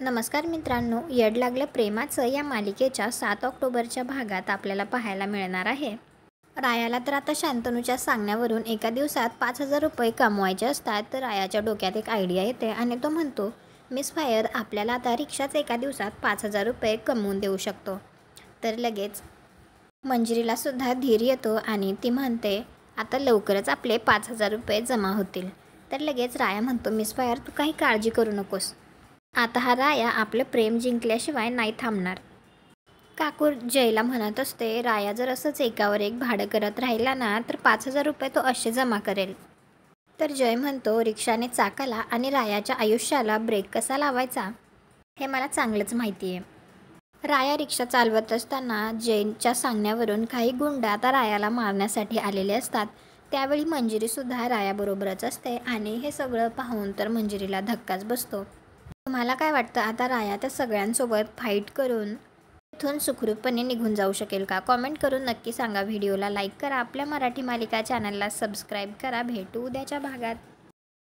नमस्कार मित्रांनो, येड लागलं प्रेमाचं या मालिकेच्या 7 ऑक्टोबरच्या भागात आपल्याला पाहायला मिळणार आहे. रायाला तर आता शांतनूच्या सांगण्यावरून एका दिवसात 5,000 रुपये कमवायचे असतात. तर रायाच्या डोक्यात एक आयडिया येते आणि तो म्हणतो, मिस फायर आपल्याला आता रिक्षाच एका दिवसात 5,000 रुपये कमवून देऊ शकतो. तर लगेच मंजिरीला सुद्धा धीर येतो आणि ती म्हणते, आता लवकरच आपले 5,000 रुपये जमा होतील. तर लगेच राया म्हणतो, मिस फायर तू काही काळजी करू नकोस. आता हा राया आपलं प्रेम जिंकल्याशिवाय नाही थांबणार. काकू जयला म्हणत असते, राया जर असंच एकावर एक भाडं करत राहिला ना तर 5,000 रुपये तो असे जमा करेल. तर जय म्हणतो, रिक्षाने चाकाला आणि रायाच्या आयुष्याला ब्रेक कसा लावायचा हे मला चांगलंच माहिती आहे. राया रिक्षा चालवत असताना जयच्या सांगण्यावरून काही गुंड आता रायाला मारण्यासाठी आलेले असतात. त्यावेळी मंजिरीसुद्धा रायाबरोबरच असते आणि हे सगळं पाहून तर मंजिरीला धक्काच बसतो. तुम्हाला काय वाटतं, आता राया त्या सगळ्यांसोबत फाईट करून इथून सुखरूपपणे निघून जाऊ शकेल का? कॉमेंट करून नक्की सांगा. व्हिडिओला लाईक करा, आपल्या मराठी मालिका चॅनलला सबस्क्राईब करा. भेटू उद्याच्या भागात.